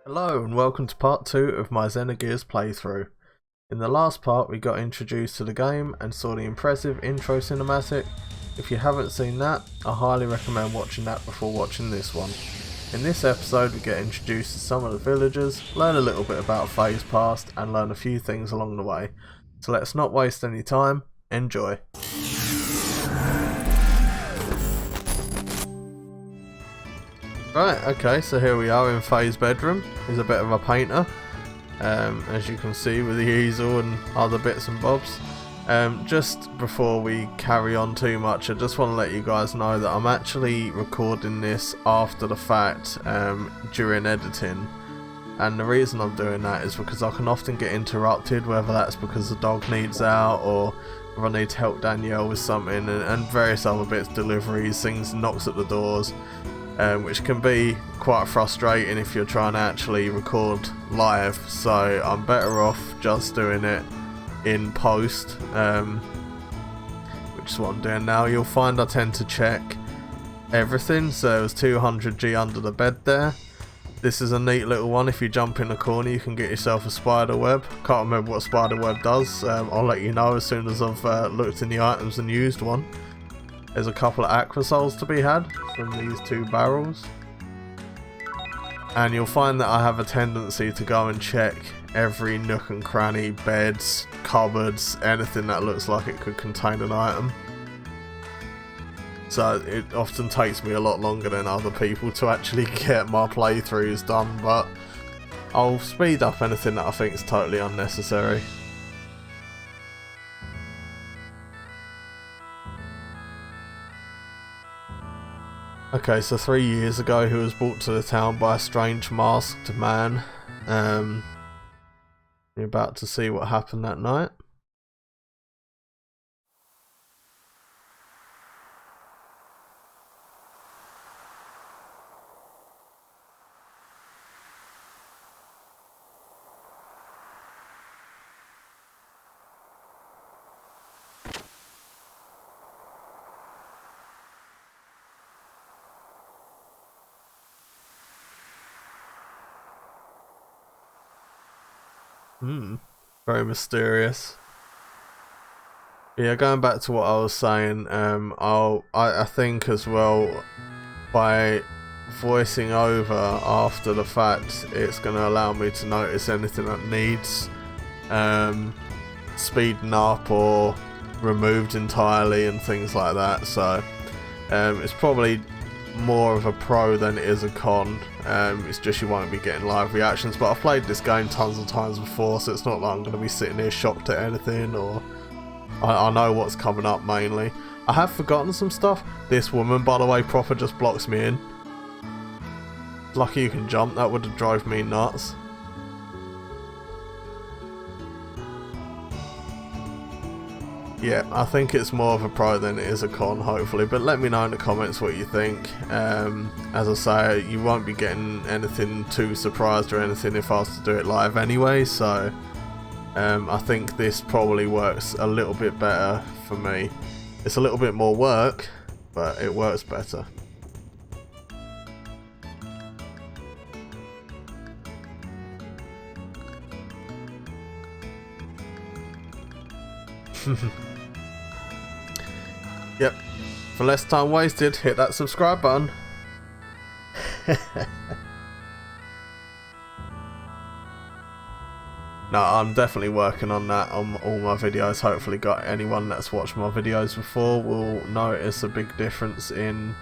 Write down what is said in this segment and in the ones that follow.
Hello and welcome to part 2 of my Xenogears playthrough. In the last part we got introduced to the game and saw the impressive intro cinematic. If you haven't seen that, I highly recommend watching that before watching this one. In this episode we get introduced to some of the villagers, learn a little bit about Faye's past and learn a few things along the way. So let's not waste any time, enjoy. Right, okay, so here we are in Faye's bedroom. He's a bit of a painter, as you can see with the easel and other bits and bobs. Just before we carry on too much, I just want to let you guys know that I'm actually recording this after the fact, during editing. And the reason I'm doing that is because I can often get interrupted, whether that's because the dog needs out or if I need to help Danielle with something and various other bits, deliveries, things, knocks at the doors. Which can be quite frustrating if you're trying to actually record live, so I'm better off just doing it in post, which is what I'm doing now. You'll find I tend to check everything, so there was 200G under the bed there. This is a neat little one. If you jump in the corner you can get yourself a spider web. Can't remember what spider web does. I'll let you know as soon as I've looked in the items and used one. There's a couple of aqua souls to be had from these two barrels. And you'll find that I have a tendency to go and check every nook and cranny, beds, cupboards, anything that looks like it could contain an item. So it often takes me a lot longer than other people to actually get my playthroughs done, but I'll speed up anything that I think is totally unnecessary. Okay, so 3 years ago he was brought to the town by a strange masked man. You're about to see what happened that night. Very mysterious. Yeah, going back to what I was saying, I think as well, by voicing over after the fact, it's going to allow me to notice anything that needs speeding up or removed entirely and things like that. So it's probably more of a pro than it is a con. It's just you won't be getting live reactions, but I've played this game tons of times before, so it's not like I'm going to be sitting here shocked at anything, or I know what's coming up mainly. I have forgotten some stuff. This woman, by the way, proper just blocks me in. Lucky you can jump, that would have drove me nuts. Yeah, I think it's more of a pro than it is a con, hopefully, but let me know in the comments what you think. As I say, you won't be getting anything too surprised or anything if I was to do it live anyway, so I think this probably works a little bit better for me. It's a little bit more work, but it works better. Yep, for less time wasted, hit that subscribe button. No, I'm definitely working on that on all my videos. Hopefully anyone that's watched my videos before will notice a big difference in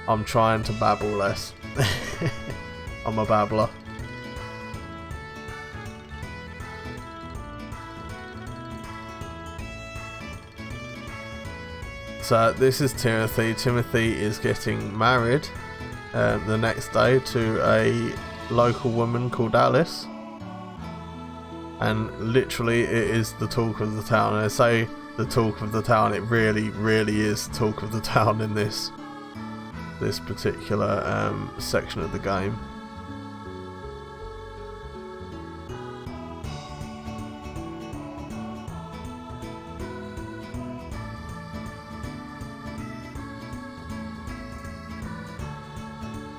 I'm trying to babble less. I'm a babbler. So this is Timothy. Timothy is getting married the next day to a local woman called Alice. And literally it is the talk of the town. And I say the talk of the town, it really, really is the talk of the town in this particular section of the game.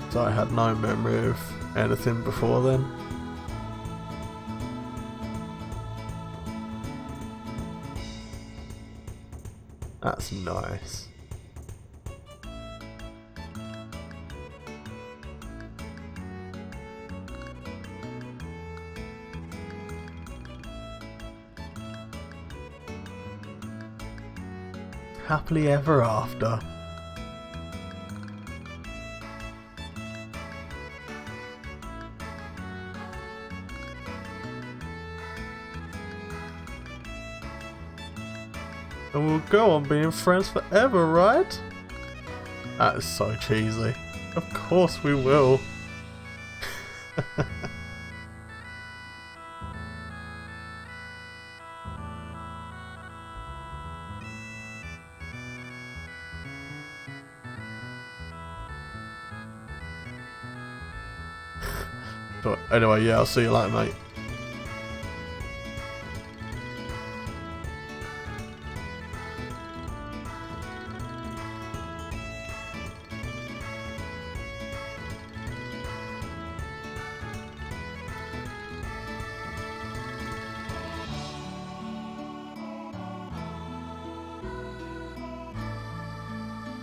So I had no memory of anything before then. That's nice. Happily ever after. And we'll go on being friends forever, right? That is so cheesy. Of course we will. But anyway, yeah, I'll see you later, mate.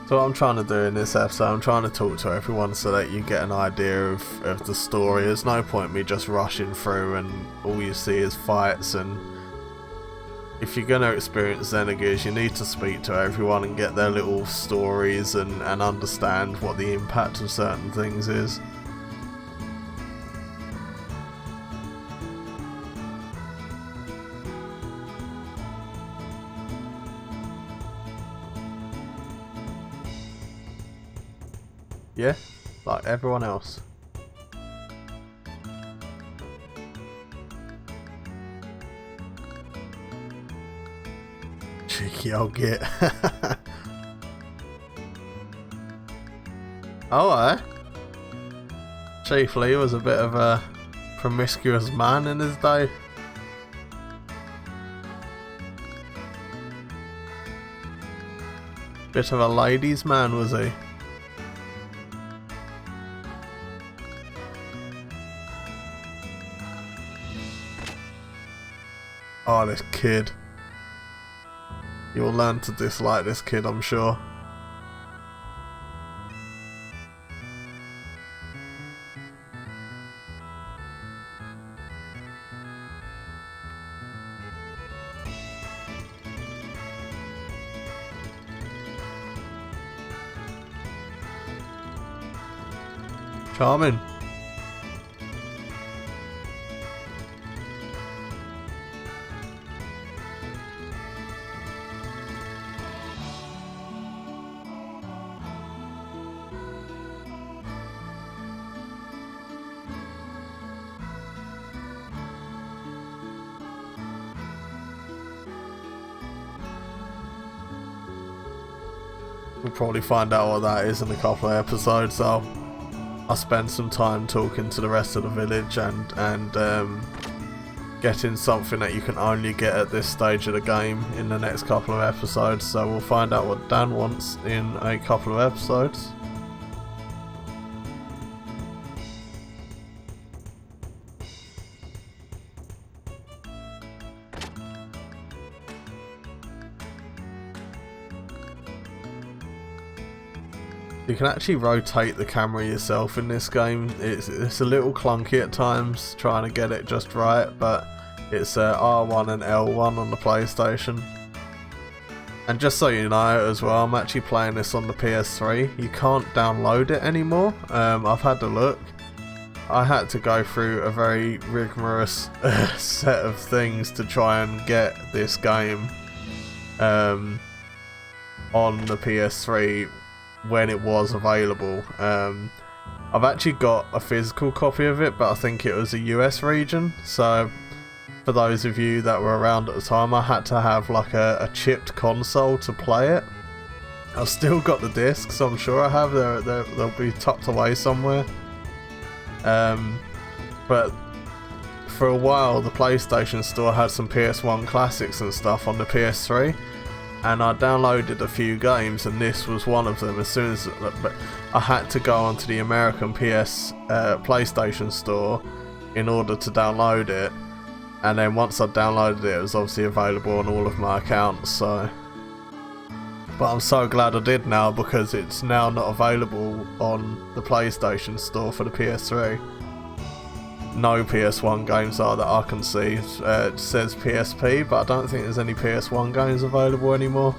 So what I'm trying to do in this episode, I'm trying to talk to everyone so that you get an idea of the story. There's no point me just rushing through and all you see is fights, and if you're going to experience Xenogears, you need to speak to everyone and get their little stories and understand what the impact of certain things is. Yeah, like everyone else. Cheeky old git. Oh, Chief Lee was a bit of a promiscuous man in his day. Bit of a ladies' man, was he? Oh, this kid. You'll learn to dislike this kid, I'm sure. Charming. We'll probably find out what that is in a couple of episodes, so I'll spend some time talking to the rest of the village and getting something that you can only get at this stage of the game in the next couple of episodes. So we'll find out what Dan wants in a couple of episodes. You can actually rotate the camera yourself in this game. It's a little clunky at times trying to get it just right, but it's R1 and L1 on the PlayStation. And just so you know as well, I'm actually playing this on the PS3. You can't download it anymore. I've had to look. I had to go through a very rigorous set of things to try and get this game on the PS3 when it was available. I've actually got a physical copy of it, but I think it was a US region, so for those of you that were around at the time, I had to have like a chipped console to play it. I've still got the discs, I'm sure I have. They'll be tucked away somewhere. But for a while the PlayStation Store had some PS1 classics and stuff on the PS3, and I downloaded a few games, and this was one of them. As soon as I had to go onto the American PlayStation store in order to download it, and then once I downloaded it, it was obviously available on all of my accounts. So, but I'm so glad I did now, because it's now not available on the PlayStation store for the PS3. No PS1 games are that I can see. It says PSP, but I don't think there's any PS1 games available anymore.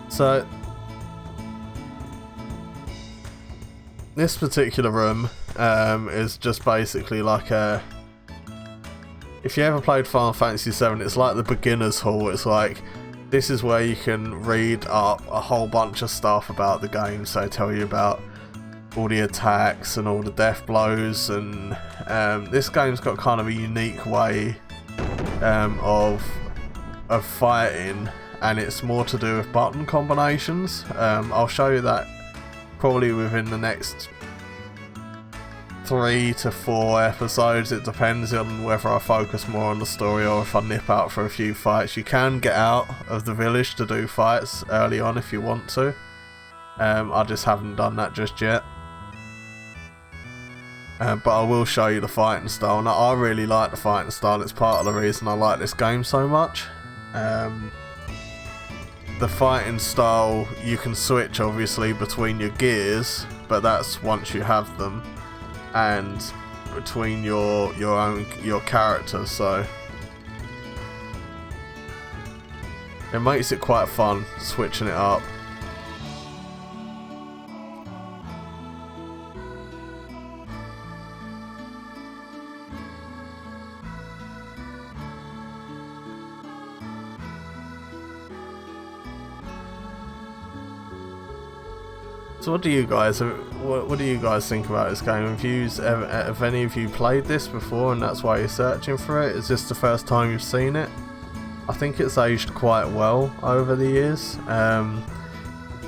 So this particular room is just basically like a... If you ever played Final Fantasy VII, it's like the beginner's hall. It's like, this is where you can read up a whole bunch of stuff about the game. So they tell you about all the attacks and all the death blows, and this game's got kind of a unique way of fighting, and it's more to do with button combinations. I'll show you that probably within the next 3 to 4 episodes. It depends on whether I focus more on the story or if I nip out for a few fights. You can get out of the village to do fights early on if you want to. I just haven't done that just yet. But I will show you the fighting style. Now, I really like the fighting style. It's part of the reason I like this game so much. The fighting style, you can switch obviously between your gears, but that's once you have them, and between your character, so it makes it quite fun switching it up. So what do you guys think about this game? Have any of you played this before and that's why you're searching for it? Is this the first time you've seen it? I think it's aged quite well over the years.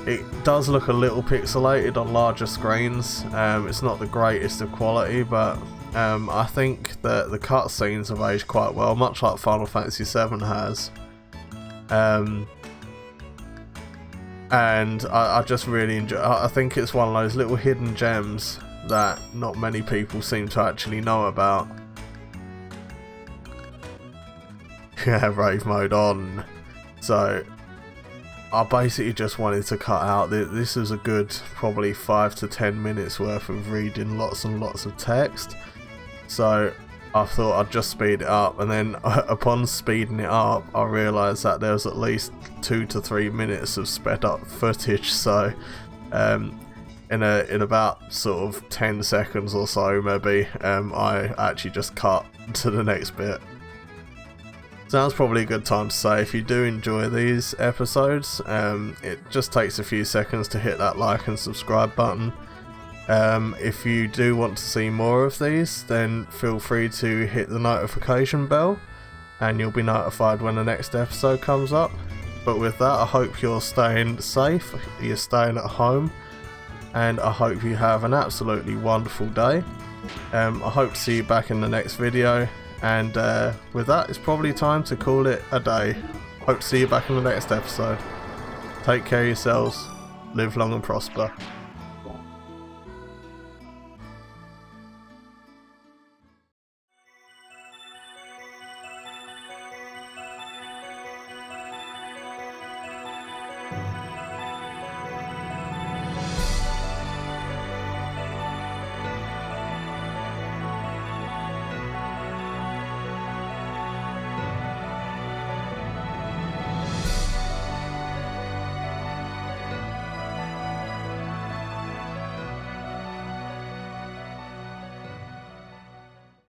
It does look a little pixelated on larger screens. It's not the greatest of quality, but I think that the cutscenes have aged quite well, much like Final Fantasy VII has. And I just really enjoy. I think it's one of those little hidden gems that not many people seem to actually know about. Yeah, rave mode on. So I basically just wanted to cut out. This is a good probably 5 to 10 minutes worth of reading lots and lots of text. So I thought I'd just speed it up, and then upon speeding it up I realised that there was at least 2 to 3 minutes of sped up footage. So in about sort of 10 seconds or so maybe, I actually just cut to the next bit. So that's probably a good time to say, if you do enjoy these episodes, it just takes a few seconds to hit that like and subscribe button. If you do want to see more of these, then feel free to hit the notification bell and you'll be notified when the next episode comes up. But with that, I hope you're staying safe, you're staying at home, and I hope you have an absolutely wonderful day. I hope to see you back in the next video, and with that, it's probably time to call it a day. Hope to see you back in the next episode. Take care of yourselves, live long and prosper.